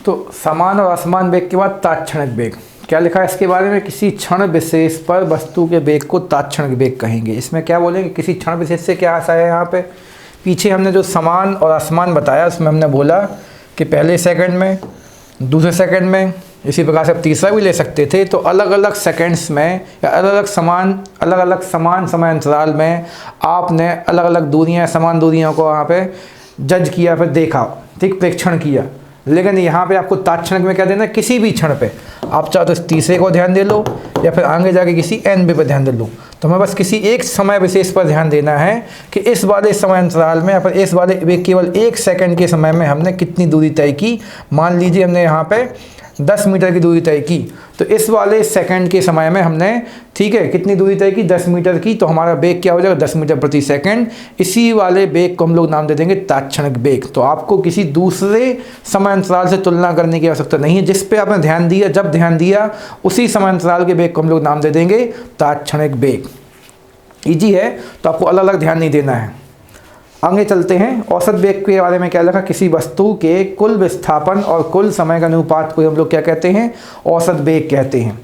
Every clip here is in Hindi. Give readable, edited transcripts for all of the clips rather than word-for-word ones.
तो समान और असमान वेग के बाद तात्क्षणिक वेग क्या लिखा है इसके बारे में, किसी क्षण विशेष पर वस्तु के वेग को तात्क्षणिक वेग कहेंगे। इसमें क्या बोलेंगे, किसी क्षण विशेष से क्या आशा है यहाँ पे, पीछे हमने जो समान और असमान बताया उसमें हमने बोला कि पहले सेकंड में, दूसरे सेकंड में, इसी प्रकार से आप तीसरा भी ले सकते थे। तो अलग अलग सेकंड्स में या अलग अलग समान समय अंतराल में आपने अलग अलग दूरियाँ, समान दूरियों को वहाँ पे जज किया, फिर देखा, ठीक, प्रेक्षण किया। लेकिन यहाँ पे आपको तात्क्षणिक में क्या देना है, किसी भी क्षण पे आप चाहो तो इस तीसरे को ध्यान दे लो या फिर आगे जाके किसी n पे ध्यान दे लो। तो हमें बस किसी एक समय विशेष पर ध्यान देना है कि इस वाले समय अंतराल में या फिर इस वाले केवल 1 सेकंड के समय में हमने कितनी दूरी तय की। मान लीजिए हमने यहाँ पे 10 मीटर की दूरी तय की, तो इस वाले सेकंड के समय में हमने, ठीक है, कितनी दूरी तय की, 10 मीटर की। तो हमारा वेग क्या हो जाएगा, 10 मीटर प्रति सेकंड। इसी वाले वेग को हम लोग नाम दे देंगे तात्क्षणिक वेग। तो आपको किसी दूसरे समय अंतराल से तुलना करने की आवश्यकता नहीं है, जिस पे आपने ध्यान दिया, जब ध्यान दिया उसी समय अंतराल के वेग को हम लोग नाम दे देंगे तात्क्षणिक वेग। ईजी है, तो आपको अलग अलग ध्यान नहीं देना है। आगे चलते हैं। औसत वेग के बारे में क्या लिखा, किसी वस्तु के कुल विस्थापन और कुल समय का अनुपात को हम लोग क्या कहते हैं, औसत वेग कहते हैं।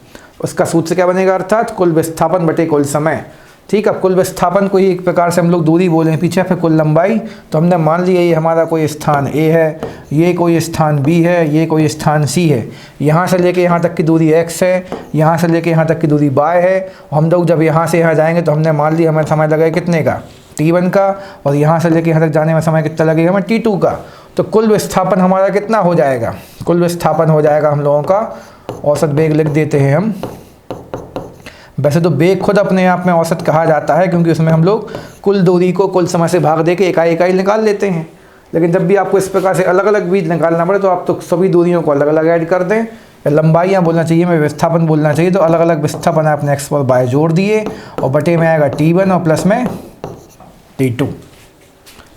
उसका सूत्र क्या बनेगा, अर्थात कुल विस्थापन बटे कुल समय। ठीक है, कुल विस्थापन को ही एक प्रकार से हम लोग दूरी बोलें पीछे, फिर कुल लंबाई। तो हमने मान लिया ये हमारा कोई स्थान A है, ये कोई स्थान B है, ये कोई स्थान C है। यहाँ से लेके यहाँ तक की दूरी X है, यहाँ से लेके यहाँ तक की दूरी Y है। हम लोग जब यहाँ से यहाँ जाएंगे तो हमने मान लिया हमें समय लगेगा कितने का, T1 का, और यहाँ से लेके यहाँ तक जाने में समय कितना लगेगा हमें, T2 का। तो कुल विस्थापन हमारा कितना हो जाएगा, कुल विस्थापन हो जाएगा हम लोगों का, औसत वेग लिख देते हैं हम। वैसे तो वेग खुद अपने आप में औसत कहा जाता है, क्योंकि उसमें हम लोग कुल दूरी को कुल समय से भाग दे के इकाई इकाई निकाल लेते हैं। लेकिन जब भी आपको इस प्रकार से अलग अलग भी निकालना पड़े तो आप तो सभी दूरियों को अलग अलग ऐड कर दें, या लंबाइयाँ बोलना चाहिए, मैं विस्थापन बोलना चाहिए। तो अलग अलग विस्थापन आपने x और y जोड़ दिए, और बटे में आएगा T1 और प्लस में T2।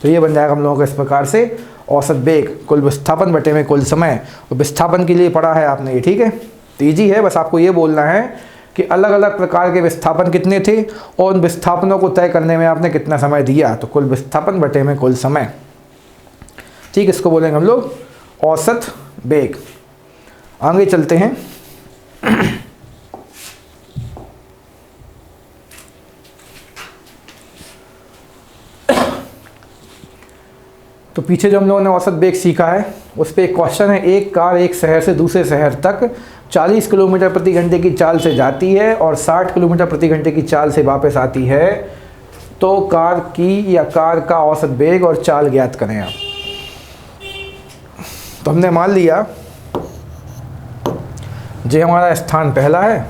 तो ये बन जाएगा हम लोगों को इस प्रकार से औसत वेग, कुल विस्थापन बटे में कुल समय। और विस्थापन के लिए पढ़ा है आपने ये, ठीक है। तो ईजी है, बस आपको ये बोलना है कि अलग अलग प्रकार के विस्थापन कितने थे और उन विस्थापनों को तय करने में आपने कितना समय दिया। तो कुल विस्थापन बटे में कुल समय, ठीक, इसको बोलेंगे हम लोग औसत वेग। आगे चलते हैं। तो पीछे जो हम लोगों ने औसत वेग सीखा है उस पर एक क्वेश्चन है, एक कार एक शहर से दूसरे शहर तक 40 किलोमीटर प्रति घंटे की चाल से जाती है और 60 किलोमीटर प्रति घंटे की चाल से वापस आती है, तो कार की या कार का औसत वेग और चाल ज्ञात करें आप। तो हमने मान लिया ये हमारा स्थान पहला है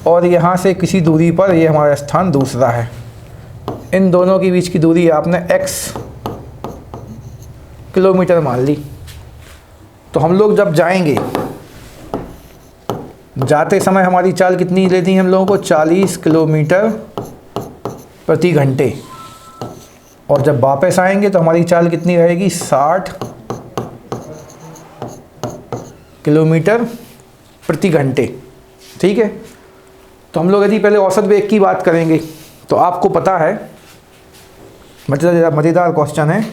और यहाँ से किसी दूरी पर ये हमारा स्थान दूसरा है। इन दोनों के बीच की दूरी आपने x किलोमीटर मान ली। तो हम लोग जब जाएंगे, जाते समय हमारी चाल कितनी लेती है हम लोगों को, 40 किलोमीटर प्रति घंटे, और जब वापस आएंगे तो हमारी चाल कितनी रहेगी, 60 किलोमीटर प्रति घंटे। ठीक है, तो हम लोग यदि पहले औसत वेग की बात करेंगे तो आपको पता है, मज़ेदार क्वेश्चन है,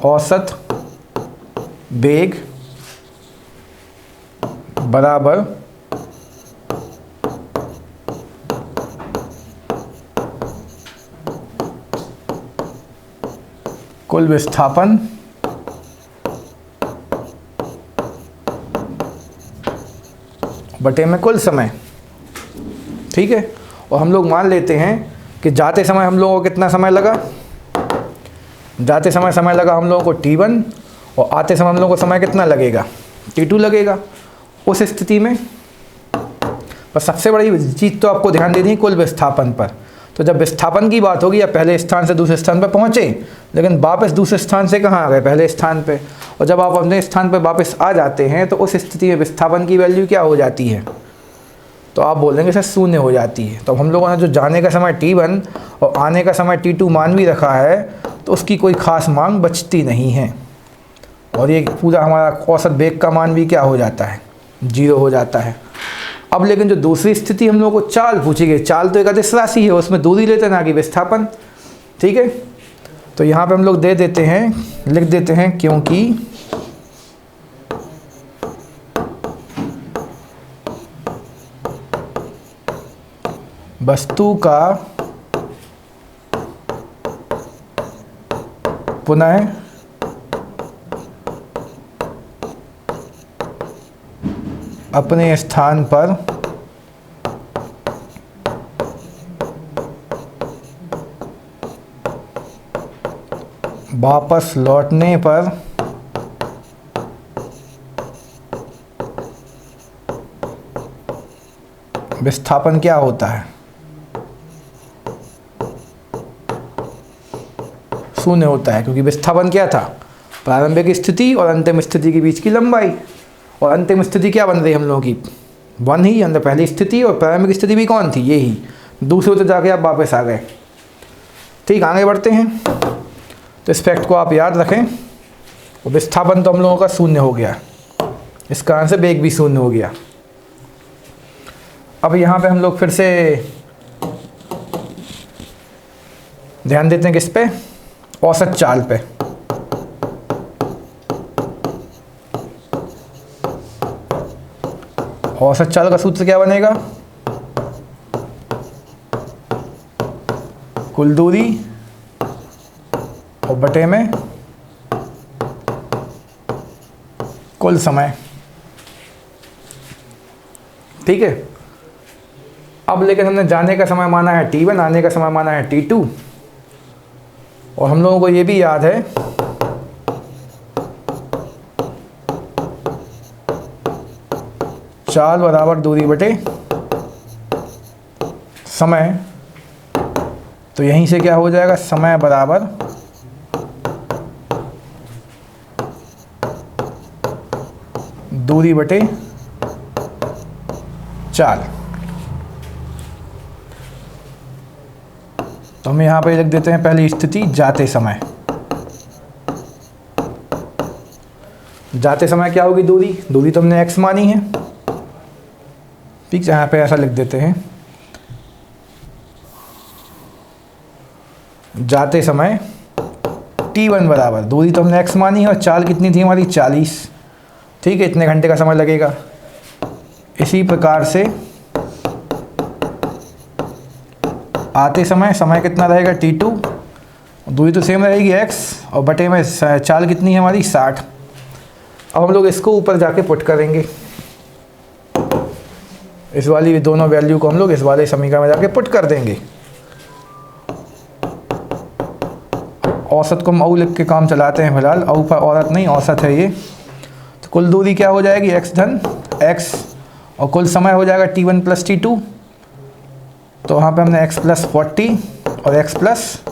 औसत वेग बराबर कुल विस्थापन बटे में कुल समय। ठीक है, और हम लोग मान लेते हैं कि जाते समय हम लोगों को कितना समय लगा, जाते समय लगा हम लोगों को T1, और आते समय हम लोगों को समय कितना लगेगा, T2 लगेगा। उस स्थिति में बस सबसे बड़ी चीज़ तो आपको ध्यान देनी है कुल विस्थापन पर। तो जब विस्थापन की बात होगी, या पहले स्थान से दूसरे स्थान पर पहुँचे लेकिन वापस दूसरे स्थान से कहाँ आ गए, पहले स्थान पे, और जब आप अपने स्थान पर वापस आ जाते हैं तो उस स्थिति में विस्थापन की वैल्यू क्या हो जाती है, तो आप बोलेंगे सर शून्य हो जाती है। तो हम लोगों ने जो जाने का समय T1 और आने का समय T2 मान भी रखा है, तो उसकी कोई ख़ास मांग बचती नहीं है, और ये पूरा हमारा औसत वेग का मान भी क्या हो जाता है, 0 हो जाता है। अब लेकिन जो दूसरी स्थिति हम लोगों को चाल पूछी गई, चाल तो एक अदिश राशि है, उसमें दूरी लेते ना कि विस्थापन। ठीक है, तो यहाँ पे हम लोग दे देते हैं, लिख देते हैं क्योंकि वस्तु का पुनः अपने स्थान पर वापस लौटने पर विस्थापन क्या होता है? शून्य होता है, क्योंकि विस्थापन क्या था? प्रारंभिक स्थिति और अंतिम स्थिति के बीच की लंबाई। और अंतिम स्थिति क्या बन रही हम लोगों की? 1 ही, अंदर पहली स्थिति, और प्रारंभिक स्थिति भी कौन थी? ये ही। दूसरे तो जाके आप वापस आ गए। ठीक, आगे बढ़ते हैं। तो इस फैक्ट को आप याद रखें। और विस्थापन तो हम लोगों का शून्य हो गया, इस कारण से वेग भी शून्य हो गया। अब यहाँ पे हम लोग फिर से ध्यान देते हैं किस पे? औसत चाल पे। औसत चाल का सूत्र क्या बनेगा? कुल दूरी और बटे में कुल समय। ठीक है। अब लेकिन हमने जाने का समय माना है t1, आने का समय माना है t2, और हम लोगों को ये भी याद है चाल बराबर दूरी बटे समय। तो यहीं से क्या हो जाएगा? समय बराबर दूरी बटे चाल। तो हम यहाँ पे लिख देते हैं पहली स्थिति जाते समय। जाते समय क्या होगी? दूरी। दूरी तो हमने x मानी है। ठीक, यहाँ पे ऐसा लिख देते हैं जाते समय t1 बराबर, दूरी तो हमने x मानी है और चाल कितनी थी हमारी? 40। ठीक है, इतने घंटे का समय लगेगा। इसी प्रकार से आते समय, समय कितना रहेगा? t2, दूरी तो सेम रहेगी x, और बटे में चाल कितनी है हमारी? 60। अब हम लोग इसको ऊपर जाके पुट करेंगे, इस वाली दोनों वैल्यू को हम लोग इस वाले समीकरण में जाके पुट कर देंगे। औसत को हम औ लिख के काम चलाते हैं फिलहाल, औ पर औरत नहीं, औसत है ये। तो कुल दूरी क्या हो जाएगी? x धन x, और कुल समय हो जाएगा t1 प्लस t2। तो वहाँ पे हमने x प्लस 40 और x प्लस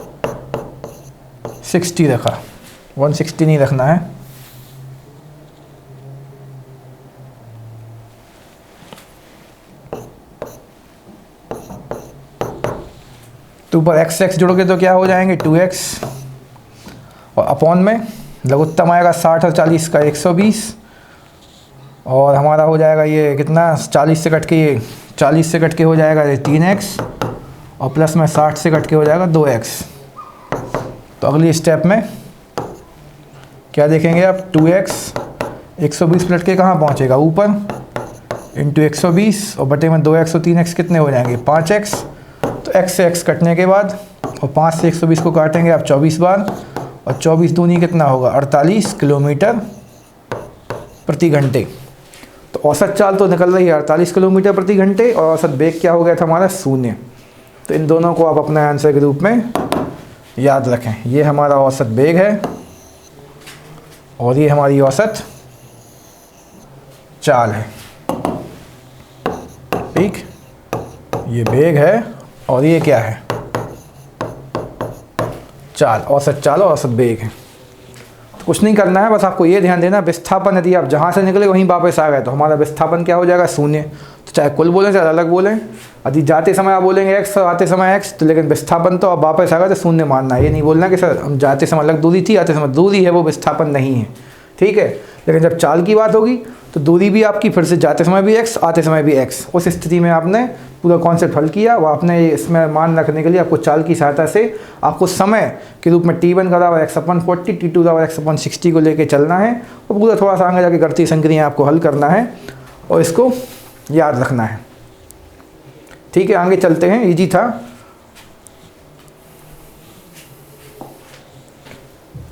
60 रखा, 160 नहीं रखना है। तो ऊपर x x जोड़ोगे तो क्या हो जाएंगे? 2x, और अपॉन में लघुत्तम आएगा 60 और 40 का 120, और हमारा हो जाएगा ये कितना? 40 से कट के, ये 40 से कट के हो जाएगा ये 3x, और प्लस में 60 से कट के हो जाएगा 2x। तो अगली स्टेप में क्या देखेंगे आप? 2x 120 पलट के कहाँ पहुँचेगा? ऊपर, इंटू 120, और बटे में 2x और 3x कितने हो जाएंगे? 5x। तो x से x कटने के बाद, और 5 से 120 को काटेंगे आप 24 बार, और 24 दूनी कितना होगा? 48 किलोमीटर प्रति घंटे। तो औसत चाल तो निकल रही है 48 किलोमीटर प्रति घंटे, और औसत वेग क्या हो गया था हमारा? शून्य। तो इन दोनों को आप अपने आंसर के रूप में याद रखें। ये हमारा औसत वेग है, और ये हमारी औसत चाल है। ठीक, ये वेग है और ये क्या है? चाल। औसत चाल और औसत वेग है। तो कुछ नहीं करना है, बस आपको ये ध्यान देना, विस्थापन यदि आप जहाँ से निकले वहीं वापस आ गए तो हमारा विस्थापन क्या हो जाएगा? शून्य। तो चाहे कुल बोलें चाहे अलग बोलें, यदि जाते समय आप बोलेंगे x और आते समय x, तो लेकिन विस्थापन तो आप वापस आ गए तो शून्य मानना है। ये नहीं बोलना कि सर हम जाते समय अलग दूरी थी, आते समय दूरी है, वो विस्थापन नहीं है। ठीक है, लेकिन जब चाल की बात होगी तो दूरी भी आपकी फिर से जाते समय भी x, आते समय भी x। उस स्थिति में आपने पूरा कॉन्सेप्ट हल किया। वो आपने इसमें मान रखने के लिए आपको चाल की सहायता से आपको समय के रूप में t1 का बराबर x/40, t2 का बराबर x/60 को लेके चलना है और पूरा थोड़ा सा आगे जाके गणितीय संक्रिया आपको हल करना है और इसको याद रखना है। ठीक है, आगे चलते हैं, इजी था।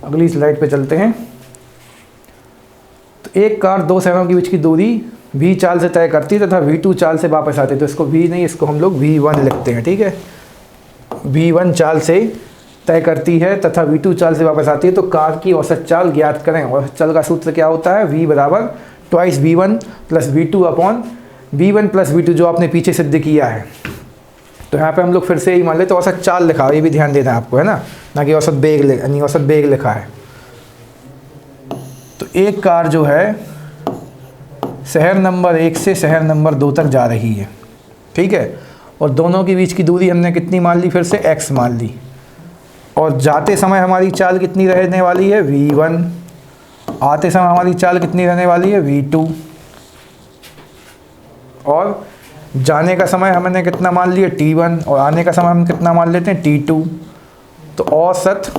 अगली स्लाइड पे चलते हैं। तो एक कार दो शहरों के बीच की दूरी v चाल से तय करती है तथा v2 चाल से वापस आती है। तो इसको v नहीं, इसको हम लोग v1 लिखते हैं। ठीक है, v1 चाल से तय करती है तथा v2 चाल से वापस आती है। तो कार की औसत चाल ज्ञात करें। औसत चाल का सूत्र क्या होता है? v बराबर twice v1 plus v2 upon v1 plus v2 जो आपने पीछे सिद्ध किया है। तो यहाँ पे हम लोग फिर से यही मान लेते, तो औसत चाल लिखा, ये भी ध्यान देना है आपको, है ना कि औसत बेग यानी औसत बेग लिखा है। तो एक कार जो है शहर नंबर 1 से शहर नंबर 2 तक जा रही है। ठीक है, और दोनों के बीच की दूरी हमने कितनी मान ली? फिर से x मान ली। और जाते समय हमारी चाल कितनी रहने वाली है? v1। आते समय हमारी चाल कितनी रहने वाली है? v2। और जाने का समय हमने कितना मान लिया? t1। और आने का समय हम कितना मान लेते हैं? t2। तो औसत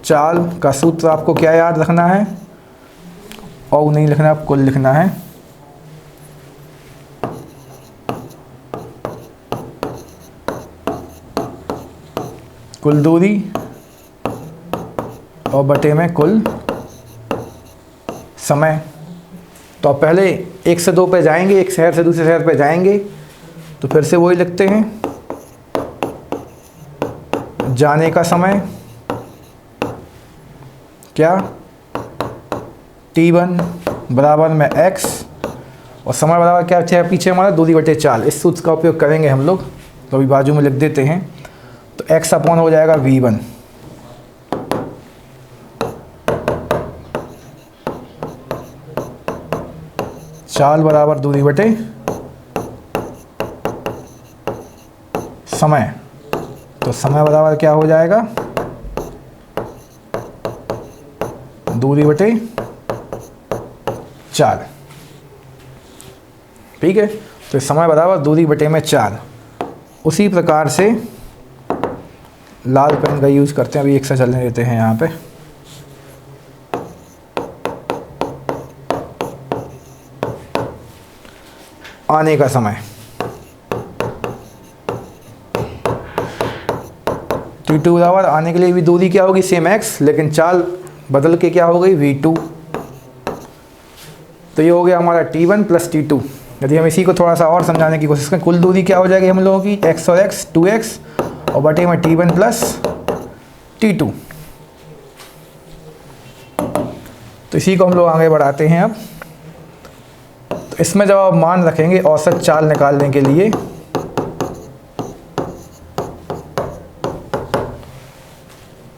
चाल का सूत्र आपको क्या याद रखना है? और नहीं लिखना, आप कुल लिखना है। कुल दूरी और बटे में कुल समय। तो आप पहले 1 से 2 पे जाएंगे, एक शहर से दूसरे शहर पे जाएंगे, तो फिर से वही लिखते हैं। जाने का समय क्या? t1 बराबर में x और समय बराबर क्या है पीछे हमारा? दूरी बटे चाल। इस सूत्र का उपयोग करेंगे हम लोग, तो अभी बाजू में लिख देते हैं। तो x अपॉन हो जाएगा v1। चाल बराबर दूरी बटे समय। तो समय बराबर क्या हो जाएगा? दूरी बटे चाल। ठीक है, तो समय बराबर दूरी बटे में चाल। उसी प्रकार से लाल पेन का यूज़ करते हैं, अभी एक से चलने देते हैं यहाँ पे। आने का समय t2 बराबर, आने के लिए भी दूरी क्या होगी? सेम x, लेकिन चाल बदल के क्या हो गई? v2। तो ये हो गया हमारा t1 प्लस t2। यदि हम इसी को थोड़ा सा और समझाने की कोशिश करें, कुल दूरी क्या हो जाएगी हम लोगों की? x और x 2x और बटे में t1 प्लस t2। तो इसी को हम लोग आगे बढ़ाते हैं अब। तो इसमें जब आप मान रखेंगे औसत चाल निकालने के लिए,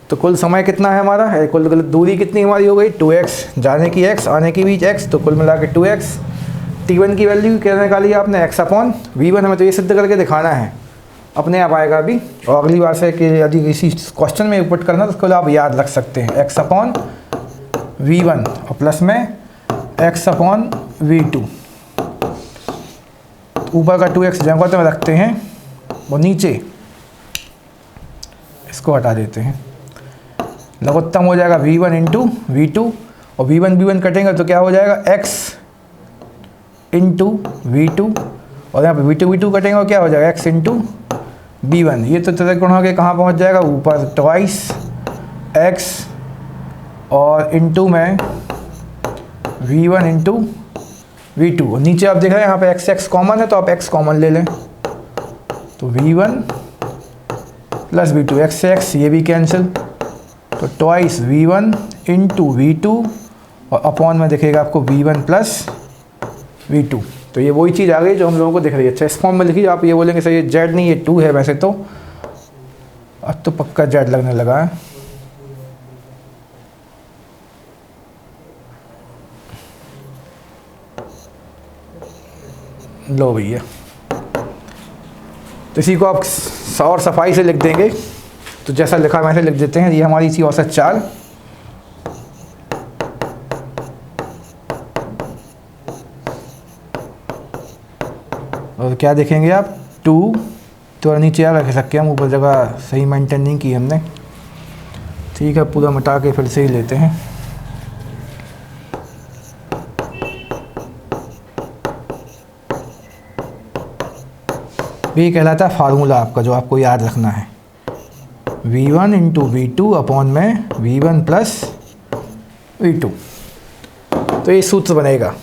तो कुल समय कितना है हमारा? है कुल दूरी कितनी हमारी हो गई? 2x। जाने की x, आने की भी x, तो कुल मिला के 2x। t1 की वैल्यू क्या निकाली आपने? x upon v1। हमें तो ये सिद्ध करके दिखाना है, अपने आप आएगा अभी। और अगली बार से कि यदि इसी क्वेश्चन में पुट करना तो उसको आप याद रख सकते हैं, x अपॉन v1 और प्लस में x अपॉन v2। ऊपर का 2x जगह में रखते हैं और नीचे इसको हटा देते हैं। लघुत्तम हो जाएगा v1 इंटू v2 और v1 कटेंगे तो क्या हो जाएगा? x इंटू v2 और यहाँ पे v2 कटेंगे और क्या हो जाएगा? x into v1। ये तो त्रिकोण होकर कहाँ पहुँच जाएगा? ऊपर ट्वाइस x और इंटू में v1 इंटू v2। और नीचे आप देख रहे हैं यहाँ पे x कॉमन है, तो आप x कॉमन ले लें। तो v1 प्लस v2, x से x ये भी कैंसिल, तो ट्वाइस v1 इंटू v2 और अपॉन में दिखेगा आपको v1 प्लस v2। तो ये वही चीज़ आ गई जो हम लोगों को दिख रही है। अच्छा, इस फॉर्म में लिखिए। आप ये बोलेंगे सर ये z नहीं, ये 2 है वैसे तो, अब तो पक्का z लगने लगा है। लो भैया, तो इसी को आप और सफाई से लिख देंगे। तो जैसा लिखा वैसे लिख देते हैं। ये हमारी इसी औसत चाल और क्या देखेंगे आप 2, तो नीचे यार रख सकते हैं हम, ऊपर जगह सही मेंटेन नहीं की हमने। ठीक है, पूरा मिटा के फिर से ही लेते हैं। ये कहलाता है फार्मूला आपका, जो आपको याद रखना है, V1 इंटू V2 अपॉन में V1 प्लस V2। तो ये सूत्र बनेगा।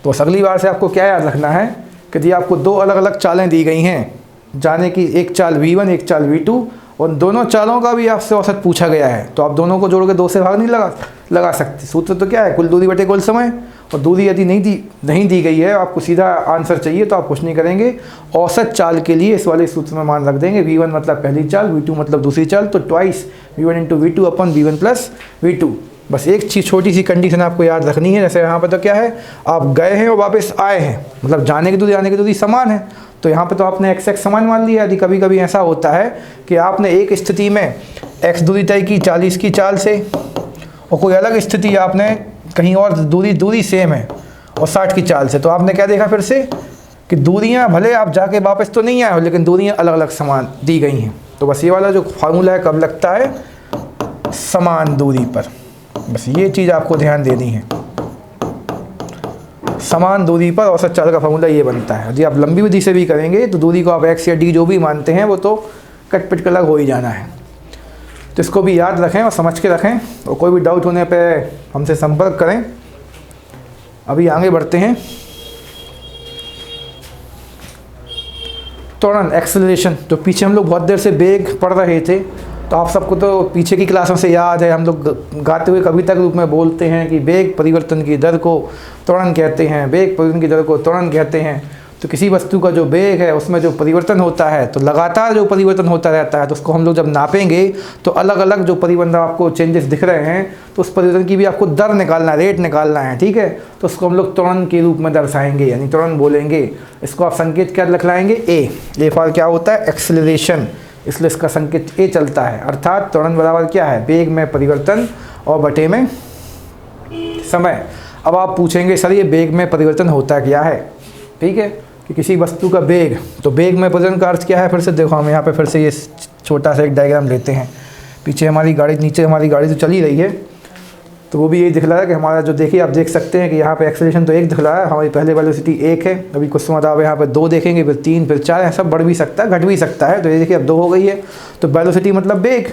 तो अगली बार से आपको क्या याद रखना है कि यदि आपको दो अलग अलग चालें दी गई हैं जाने की, एक चाल V1 एक चाल V2, और दोनों चालों का भी आपसे औसत पूछा गया है, तो आप दोनों को जोड़ के 2 से भाग नहीं लगा सकते। सूत्र तो क्या है, कुल दूरी बटे कुल समय। और दूरी यदि नहीं दी गई है, आपको सीधा आंसर चाहिए, तो आप कुछ नहीं करेंगे, औसत चाल के लिए इस वाले सूत्र में मान रख देंगे। V1 मतलब पहली चाल, V2 मतलब दूसरी चाल, तो ट्वाइस V1 इंटू V2 अपन V1 प्लस V2। बस एक चीज़ छोटी सी कंडीशन आपको याद रखनी है। जैसे यहाँ पर तो क्या है, आप गए हैं और वापस आए हैं, मतलब जाने की दूरी आने की दूरी समान है, तो यहाँ पे तो आपने x समान मान लिया। यदि कभी कभी ऐसा होता है कि आपने एक स्थिति में x दूरी तय की 40 की चाल से, और कोई अलग स्थिति आपने कहीं और दूरी सेम है और 60 की चाल से, तो आपने क्या देखा फिर से कि दूरियाँ भले आप जाके वापस तो नहीं आए हो, लेकिन दूरियाँ अलग अलग समान दी गई हैं। तो बस ये वाला जो फार्मूला है कब लगता है, समान दूरी पर। बस ये चीज़ आपको ध्यान देनी है, समान दूरी पर औसत चाल का फार्मूला ये बनता है। यदि आप लंबी विधि से भी करेंगे तो दूरी को आप x या d जो भी मानते हैं वो तो कट पिट के अलग हो ही जाना है। तो इसको भी याद रखें और समझ के रखें, और कोई भी डाउट होने पे हमसे संपर्क करें। अभी आगे बढ़ते हैं। त्वरण, एक्सेलरेशन, तो पीछे हम लोग बहुत देर से वेग पढ़ रहे थे, तो आप सबको तो पीछे की क्लासों से याद है, हम लोग गाते हुए कविता के रूप में बोलते हैं कि वेग परिवर्तन की दर को त्वरण कहते हैं, वेग परिवर्तन की दर को त्वरण कहते हैं। तो किसी वस्तु का जो वेग है उसमें जो परिवर्तन होता है, तो लगातार जो परिवर्तन होता रहता है, तो उसको हम लोग जब नापेंगे तो अलग अलग जो परिवर्तन आपको चेंजेस दिख रहे हैं, तो उस परिवर्तन की भी आपको दर निकालना है, रेट निकालना है। ठीक है, तो उसको हम लोग त्वरण के रूप में दर्शाएंगे, यानी त्वरण बोलेंगे। इसको आप संकेत क्या लिखलाएंगे, ए फॉर क्या होता है, एक्सेलरेशन, इसलिए इसका संकेत ए चलता है। अर्थात त्वरण बराबर क्या है, वेग में परिवर्तन और बटे में समय। अब आप पूछेंगे सर ये वेग में परिवर्तन होता क्या है। ठीक है, कि किसी वस्तु का वेग, तो वेग में परिवर्तन का अर्थ क्या है, फिर से देखो हम यहाँ पे फिर से ये छोटा सा एक डायग्राम लेते हैं। पीछे हमारी गाड़ी, नीचे हमारी गाड़ी तो चली रही है, तो वो भी यही दिख रहा है कि हमारा जो, देखिए आप देख सकते हैं कि यहाँ पे एक्सेलरेशन तो 1 दिख रहा है, हमारी पहले वेलोसिटी 1 है। अभी कुछ समय आप यहाँ पे 2 देखेंगे, फिर 3, फिर 4, है, सब बढ़ भी सकता है, घट भी सकता है। तो ये देखिए अब 2 हो गई है, तो वेलोसिटी मतलब वेग,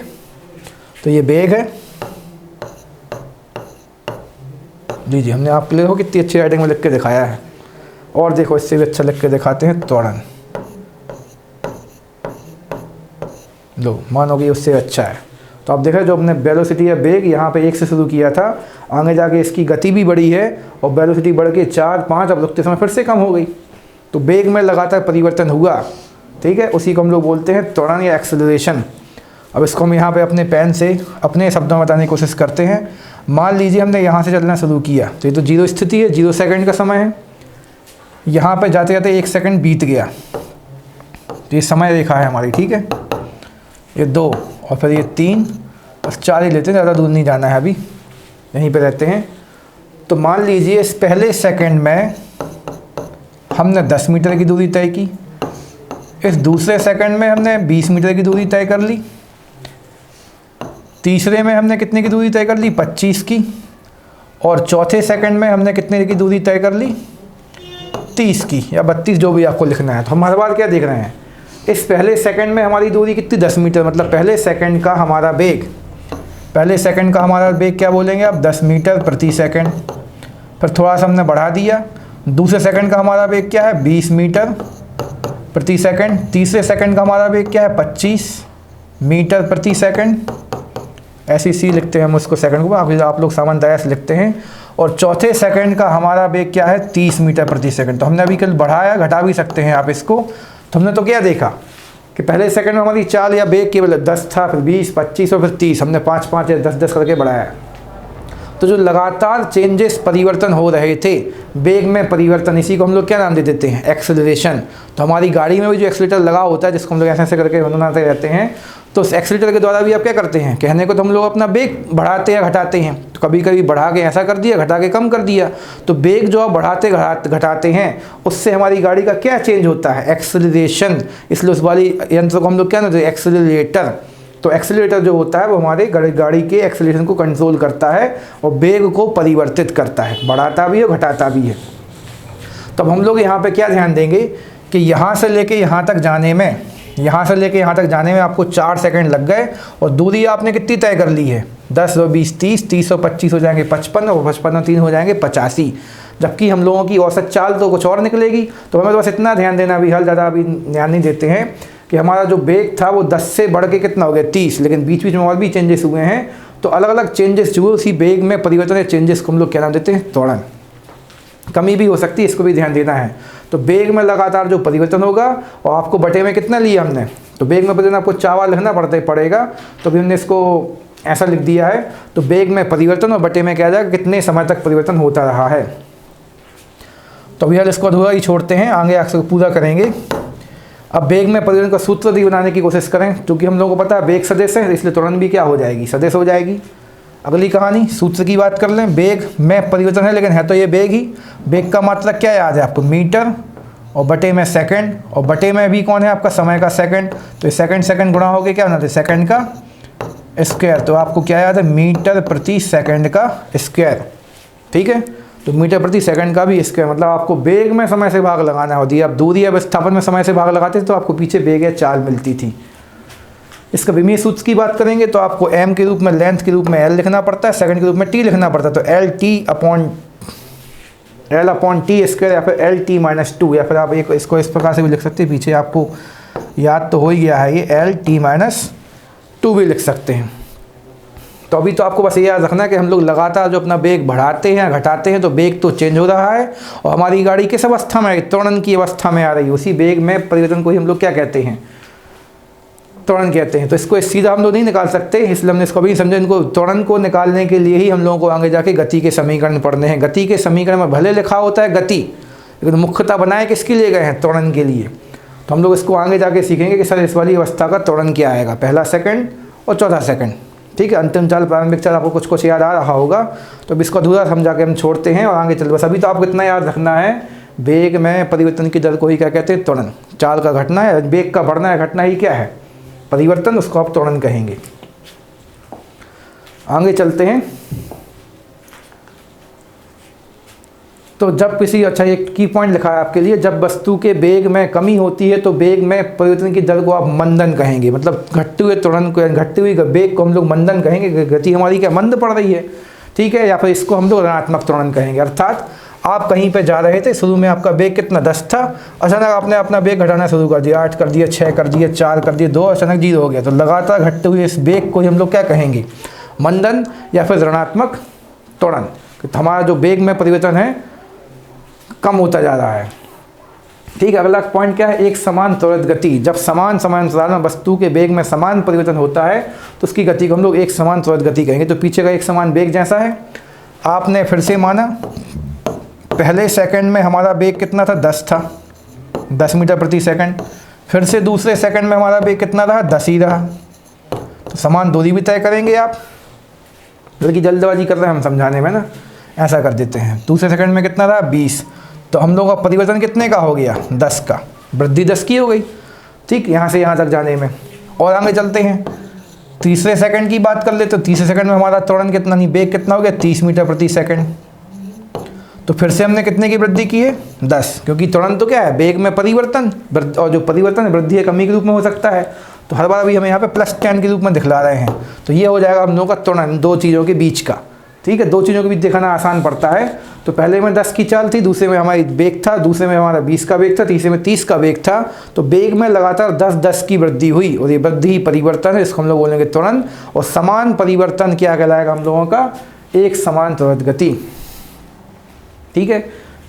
तो ये वेग है। जी हमने आपके लिए कितनी अच्छी राइटिंग में लिख के दिखाया है, और देखो इससे भी अच्छा लिख के दिखाते हैं, त्वरण। लो मानो कि उससे अच्छा है। तो आप देख रहे जो हमने वेलोसिटी या वेग यहाँ पे 1 से शुरू किया था, आगे जाके इसकी गति भी बढ़ी है और वेलोसिटी बढ़ के 4, 5, अब रुकते समय फिर से कम हो गई। तो वेग में लगातार परिवर्तन हुआ। ठीक है, उसी को हम लोग बोलते हैं त्वरण या एक्सेलरेशन। अब इसको हम यहाँ पे अपने पेन से अपने शब्दों में बताने की कोशिश करते हैं। मान लीजिए हमने यहाँ से चलना शुरू किया, तो ये तो 0 स्थिति है, 0 सेकेंड का समय है। यहाँ पे जाते जाते 1 सेकंड बीत गया, तो ये समय रेखा है हमारी। ठीक है, ये 2 और फिर ये 3, बस 4 ही लेते हैं, ज़्यादा दूर नहीं जाना है, अभी यहीं पे रहते हैं। तो मान लीजिए इस पहले सेकंड में हमने 10 मीटर की दूरी तय की, इस दूसरे सेकंड में हमने 20 मीटर की दूरी तय कर ली, तीसरे में हमने कितने की दूरी तय कर ली, 25 की, और चौथे सेकंड में हमने कितने की दूरी तय कर ली, 30 की या 32, जो भी आपको लिखना है। तो हम हर बार क्या देख रहे हैं, इस पहले सेकंड में हमारी दूरी कितनी, 10 मीटर, मतलब पहले सेकंड का हमारा वेग, पहले सेकंड का हमारा वेग क्या बोलेंगे आप, 10 मीटर प्रति सेकंड। फिर थोड़ा सा हमने बढ़ा दिया, दूसरे सेकंड का हमारा वेग क्या है, 20 मीटर प्रति सेकंड। तीसरे सेकंड का हमारा वेग क्या है, 25 मीटर प्रति सेकंड। ऐसे सी लिखते हैं हम उसको, सेकंड को आप लोग सामान्यतः से लिखते हैं। और चौथे सेकंड का हमारा वेग क्या है, 30 मीटर प्रति सेकंड। तो हमने अभी कल बढ़ाया, घटा भी सकते हैं आप इसको। तो हमने तो क्या देखा कि पहले सेकंड में हमारी चाल या वेग केवल 10 था, फिर 20, 25 और फिर 30, हमने 5, 5 या 10, 10 करके बढ़ाया। तो जो लगातार चेंजेस परिवर्तन हो रहे थे, वेग में परिवर्तन, इसी को हम लोग क्या नाम दे देते हैं, एक्सेलरेशन। तो हमारी गाड़ी में भी जो एक्सीलरेटर लगा होता है, जिसको हम लोग ऐसे ऐसे करके बनाते रहते हैं, तो उस एक्सीलरेटर के द्वारा भी आप क्या करते हैं, कहने को तो हम लोग अपना वेग बढ़ाते या घटाते हैं। तो कभी कभी बढ़ा के ऐसा कर दिया, घटा के कम कर दिया। तो वेग जो आप बढ़ाते घटाते हैं, उससे हमारी गाड़ी का क्या चेंज होता है, एक्सेलरेशन। इसलिए उस वाली यंत्र को हम लोग क्या कहते हैं, एक्सेलरेटर। तो एक्सेलरेटर जो होता है वो हमारे गाड़ी के एक्सेलरेशन को कंट्रोल करता है और वेग को परिवर्तित करता है, बढ़ाता भी है घटाता भी है। तब हम लोग यहाँ पे क्या ध्यान देंगे कि यहाँ से लेके यहाँ तक जाने में आपको 4 सेकंड लग गए और दूरी आपने कितनी तय कर ली है, 10 और 20 30, 30 और 25 हो जाएंगे 55 और 55 और 3 हो जाएंगे 85। जबकि हम लोगों की औसत चाल तो कुछ और निकलेगी। तो हमें तो बस इतना ध्यान देना, अभी ज़्यादा अभी ध्यान नहीं देते हैं कि हमारा जो वेग था वो 10 से बढ़ के कितना हो गया 30, लेकिन बीच बीच में और भी चेंजेस हुए हैं। तो अलग अलग चेंजेस जो उसी वेग में परिवर्तन या चेंजेस को हम लोग क्या नाम देते हैं, त्वरण। कमी भी हो सकती है, इसको भी ध्यान देना है। तो वेग में लगातार जो परिवर्तन होगा, और आपको बटे में कितना लिया हमने, तो वेग में परिवर्तन आपको चावा लिखना पड़ेगा। तो अभी हमने इसको ऐसा लिख दिया है। तो वेग में परिवर्तन और बटे में क्या जाएगा, कितने समय तक परिवर्तन होता रहा है। तो अभी इसको अधूरा ही छोड़ते हैं, आगे अक्सर पूरा करेंगे। अब वेग में परिवर्तन का सूत्र भी बनाने की कोशिश करें, क्योंकि हम लोगों को पता है वेग सदिश है, इसलिए त्वरण भी क्या हो जाएगी, सदिश हो जाएगी। अगली कहानी सूत्र की बात कर लें। वेग में परिवर्तन है, लेकिन है तो ये वेग ही। वेग का मात्रक क्या याद है आपको, मीटर, और बटे में सेकंड, और बटे में भी कौन है आपका, समय का सेकंड। तो सेकंड गुणा हो गया क्या बनाते, सेकंड का स्क्वायर। तो आपको क्या याद है, मीटर प्रति सेकंड का स्क्वायर। ठीक है, तो मीटर प्रति सेकंड का भी स्क्वायर, मतलब आपको वेग में समय से भाग लगाना होती है। अब दूरी या विस्थापन में समय से भाग लगाते थे तो आपको पीछे वेग या चाल मिलती थी। इसका विमीय सूत्र की बात करेंगे तो आपको m के रूप में, लेंथ के रूप में l लिखना पड़ता है, सेकंड के रूप में t लिखना पड़ता है। तो L अपॉन टी स्क्वायर, या फिर LT-2, या फिर आप एक इसको इस प्रकार से भी लिख सकते हैं, पीछे आपको याद तो हो ही गया है, ये LT-2 भी लिख सकते हैं। तो अभी तो आपको बस ये याद रखना है कि हम लोग लगातार जो अपना वेग बढ़ाते हैं घटाते हैं, तो वेग तो चेंज हो रहा है और हमारी गाड़ी किस अवस्था में, त्वरण की अवस्था में आ रही है। उसी वेग में परिवर्तन को ही हम लोग क्या कहते हैं, त्वरण कहते हैं। तो इसको सीधा हम लोग नहीं निकाल सकते, इसलिए हमने इसको भी समझे। इनको त्वरण को निकालने के लिए ही हम लोगों को आगे जाके गति के समीकरण पढ़ने हैं। गति के समीकरण में भले लिखा होता है गति, लेकिन मुख्यतः बनाए किसके लिए गए हैं, त्वरण के लिए। तो हम लोग इसको आगे जाके सीखेंगे कि सर इस वाली अवस्था का त्वरण क्या आएगा, पहला सेकंड और चौथा सेकंड। ठीक है, अंतिम चाल प्रारंभिक चाल आपको कुछ याद आ रहा होगा। तो अब इसको अधूरा समझा के हम छोड़ते हैं और आगे चल। बस अभी तो आपको इतना याद रखना है, वेग में परिवर्तन की दर को ही क्या कहते हैं, त्वरण। चाल का घटना है, वेग का बढ़ना है, घटना ही क्या है, परिवर्तन, उसको आप त्वरण कहेंगे। आगे चलते हैं। तो जब किसी, अच्छा एक की पॉइंट लिखा है आपके लिए, जब वस्तु के वेग में कमी होती है तो वेग में परिवर्तन की दर को आप मंदन कहेंगे। मतलब घटते हुए त्वरण को, घटते हुए वेग को हम लोग मंदन कहेंगे। गति हमारी क्या मंद पड़ रही है, ठीक है। या फिर इसको हम लोग ऋणात्मक त्वरण कहेंगे। अर्थात आप कहीं पे जा रहे थे, शुरू में आपका वेग कितना 10 था, अचानक आपने अपना वेग घटाना शुरू कर दिया, 8 कर दिया, 6 कर दिया, 4 कर दिया, 2, अचानक 0 हो गया। तो लगातार घटते हुए इस वेग को हम लोग क्या कहेंगे, मंदन या फिर ऋणात्मक त्वरण। हमारा जो वेग में परिवर्तन है कम होता जा रहा है। ठीक है, अगला पॉइंट क्या है, एक समान त्वरित गति। जब समान अंतराल में वस्तु के वेग में समान परिवर्तन होता है तो उसकी गति को हम लोग एक समान त्वरित गति कहेंगे। तो पीछे का एक समान वेग जैसा है, आपने फिर से माना पहले सेकंड में हमारा वेग कितना था, 10 था, 10 मीटर प्रति सेकंड। फिर से दूसरे सेकंड में हमारा वेग कितना रहा, 10 ही रहा। तो समान दूरी भी तय करेंगे आप, बल्कि जल्दबाजी कर रहे हैं हम समझाने में ना, ऐसा कर देते हैं। दूसरे सेकंड में कितना रहा, 20। तो हम लोग का परिवर्तन कितने का हो गया, 10 का, वृद्धि 10 की हो गई। ठीक, यहाँ से यहाँ तक जाने में। और आगे चलते हैं, तीसरे सेकंड की बात कर ले तो तीसरे सेकंड में हमारा त्वरण कितना, नहीं वेग कितना हो गया, 30 मीटर प्रति सेकंड। तो फिर से हमने कितने की वृद्धि की है, 10, क्योंकि त्वरण तो क्या है, वेग में परिवर्तन, और जो परिवर्तन वृद्धि या कमी के रूप में हो सकता है। तो हर बार अभी हमें यहाँ पे +10 के रूप में दिखला रहे हैं। तो ये हो जाएगा हम लोग का त्वरण दो चीज़ों के बीच का। ठीक है, दो चीज़ों के बीच दिखाना आसान पड़ता है। तो पहले में 10 की चाल थी, दूसरे में हमारी वेग था, दूसरे में हमारा 20 का वेग था, तीसरे में 30 का वेग था। तो वेग में लगातार 10-10 की वृद्धि हुई और ये वृद्धि परिवर्तन है, इसको हम लोग बोलेंगे त्वरण। और समान परिवर्तन क्या कहलाएगा हम लोगों का, एक समान त्वरित गति। ठीक है,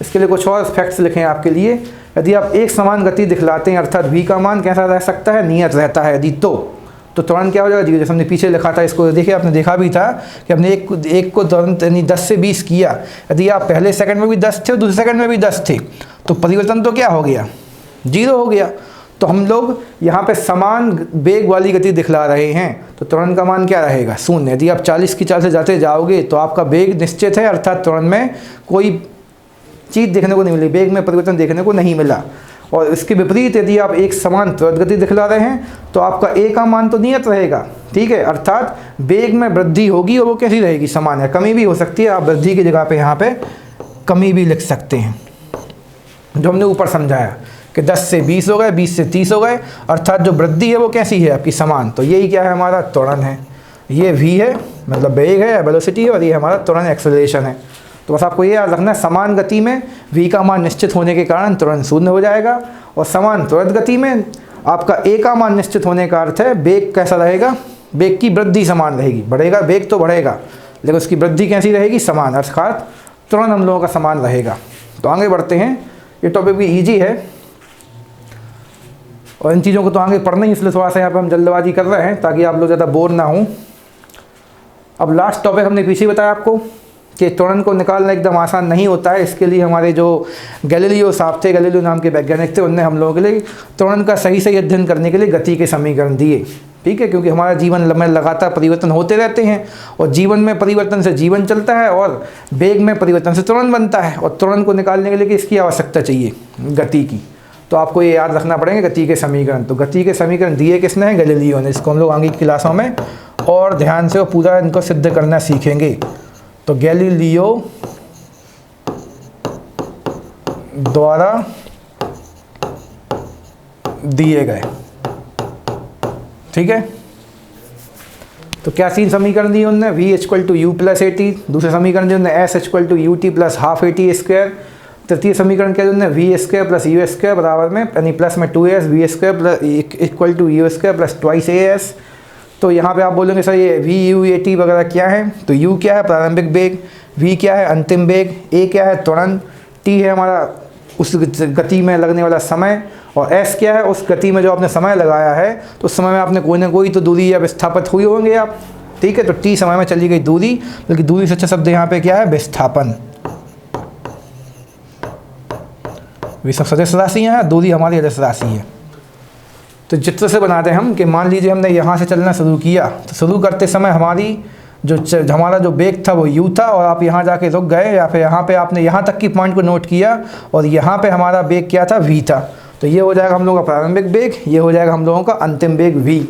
इसके लिए कुछ और फैक्ट्स लिखें आपके लिए। यदि आप एक समान गति दिखलाते हैं, अर्थात v का मान कैसा रह सकता है, नियत रहता है यदि, तो तो त्वरण क्या हो जाएगा जीरो। जैसे हमने पीछे लिखा था, इसको देखिए, आपने देखा भी था कि हमने एक को तुरंत यानी 10 से 20 किया, यदि आप पहले सेकंड में भी 10 थे और दूसरे सेकंड में भी 10 थे तो परिवर्तन तो क्या हो गया, जीरो हो गया। तो हम लोग यहाँ पे समान वेग वाली गति दिखला रहे हैं, तो त्वरण का मान क्या रहेगा, शून्य। यदि आप 40 की चाल से जाते जाओगे तो आपका वेग निश्चित है, अर्थात त्वरण में कोई चीज़ देखने को नहीं मिली, वेग में परिवर्तन देखने को नहीं मिला। और इसके विपरीत यदि आप एक समान त्वरित गति दिखला रहे हैं तो आपका ए का मान तो नियत रहेगा, ठीक है, अर्थात वेग में वृद्धि होगी और वो कैसी रहेगी, समान है। कमी भी हो सकती है, आप वृद्धि की जगह पे यहाँ पे कमी भी लिख सकते हैं, जो हमने ऊपर समझाया कि 10 से 20 हो गए, 20 से 30 हो गए, अर्थात जो वृद्धि है वो कैसी है आपकी, समान। तो यही क्या है, हमारा त्वरण है। ये v है, मतलब वेग है, वेलोसिटी है, और ये हमारा त्वरण एक्सेलरेशन है। तो बस आपको ये याद रखना है, समान गति में v का मान निश्चित होने के कारण त्वरण शून्य हो जाएगा, और समान त्वरित गति में आपका a का मान निश्चित होने का अर्थ है वेग कैसा रहेगा, वेग की वृद्धि समान रहेगी। बढ़ेगा वेग तो बढ़ेगा, लेकिन उसकी वृद्धि कैसी रहेगी, समान, अर्थात त्वरण हम लोगों का समान रहेगा। तो आगे बढ़ते हैं, ये टॉपिक भी ईजी है और इन चीज़ों को तो आगे पढ़ना ही, इसलिए थोड़ा सा यहाँ पे हम जल्दबाजी कर रहे हैं ताकि आप लोग ज़्यादा बोर ना हों। अब लास्ट टॉपिक हमने पीछे बताया आपको कि त्वरण को निकालना एकदम आसान नहीं होता है। इसके लिए हमारे जो गैलीलियो साहब थे, गैलीलियो नाम के वैज्ञानिक थे, उनने हम लोगों के लिए त्वरण का सही सही अध्ययन करने के लिए गति के समीकरण दिए, ठीक है, क्योंकि हमारा जीवन में लगातार परिवर्तन होते रहते हैं और जीवन में परिवर्तन से जीवन चलता है और वेग में परिवर्तन से त्वरण बनता है, और त्वरण को निकालने के लिए इसकी आवश्यकता चाहिए, गति की। तो आपको ये याद रखना पड़ेंगे गति के समीकरण। तो गति के समीकरण दिए किसने हैं, गैलीलियो ने। इसको हम लोग आगे की क्लासों में और ध्यान से और पूरा इनको सिद्ध करना सीखेंगे। तो गैलीलियो द्वारा दिए गए, ठीक है। तो क्या तीन समीकरण दिए उनने, v equal to U plus A T, दूसरे समीकरण दिए उन्होंने s equal to U T plus half A T square, तृतीय समीकरण क्या दिया उन्होंने, V square plus U square बराबर में यानी प्लस में 2s V square plus equal to U square plus twice as। तो यहाँ पे आप बोलेंगे सर ये v u a t वगैरह क्या है, तो u क्या है प्रारंभिक वेग, v क्या है अंतिम वेग, a क्या है त्वरण, t है हमारा उस गति में लगने वाला समय, और s क्या है उस गति में जो आपने समय लगाया है, तो उस समय में आपने कोई ना कोई तो दूरी या विस्थापित हुई होंगे आप, ठीक है। तो t समय में चली गई दूरी, बल्कि दूरी से अच्छा शब्द यहाँ पे क्या है, विस्थापन। ये सब सदिश राशियाँ हैं, दूरी हमारी अदिश राशि है। तो चित्र से बनाते हैं हम कि मान लीजिए हमने यहाँ से चलना शुरू किया, तो शुरू करते समय हमारी हमारा जो वेग था वो u था, और आप यहाँ जाके रुक गए, या फिर यहाँ पे आपने यहाँ तक की पॉइंट को नोट किया और यहाँ पे हमारा वेग क्या था, v था। तो ये हो जाएगा हम लोगों का प्रारंभिक वेग, ये हो जाएगा हम लोगों का अंतिम वेग v।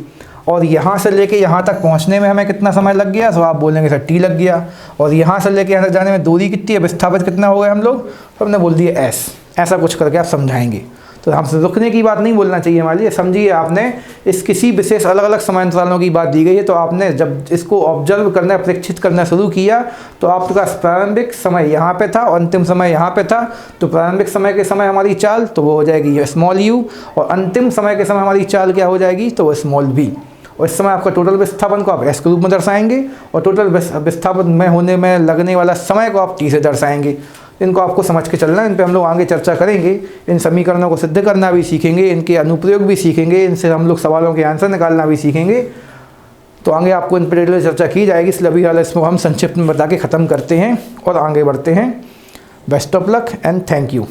और यहाँ से लेके यहाँ तक पहुँचने में हमें कितना समय लग गया, तो आप बोलेंगे सर t लग गया। और यहाँ से लेके यहाँ तक जाने में दूरी कितनी है, विस्थापित कितना हो गया हम लोग, तो हमने बोल दिया s। ऐसा कुछ करके आप समझाएंगे। तो हमसे रुकने की बात नहीं बोलना चाहिए हमारे लिए, समझिए आपने इस किसी विशेष अलग अलग समांतरालों की बात दी गई है, तो आपने जब इसको ऑब्जर्व करना, परीक्षित करना शुरू किया, तो आपका प्रारंभिक समय यहाँ पे था और अंतिम समय यहाँ पे था। तो प्रारंभिक समय के समय हमारी चाल तो वो हो जाएगी स्मॉल u, और अंतिम समय के समय हमारी चाल क्या हो जाएगी, तो वो स्मॉल v। और इस समय आपका टोटल विस्थापन को आप s के रूप में दर्शाएंगे, और टोटल विस्थापन में होने में लगने वाला समय को आप t से दर्शाएंगे। इनको आपको समझ के चलना है, इन पे हम लोग आगे चर्चा करेंगे। इन समीकरणों को सिद्ध करना भी सीखेंगे, इनके अनुप्रयोग भी सीखेंगे, इनसे हम लोग सवालों के आंसर निकालना भी सीखेंगे। तो आगे आपको इन पर डिटेल चर्चा की जाएगी, इसलिए अभी हाल इसको हम संक्षिप्त में बता के ख़त्म करते हैं और आगे बढ़ते हैं। Best of luck and thank you.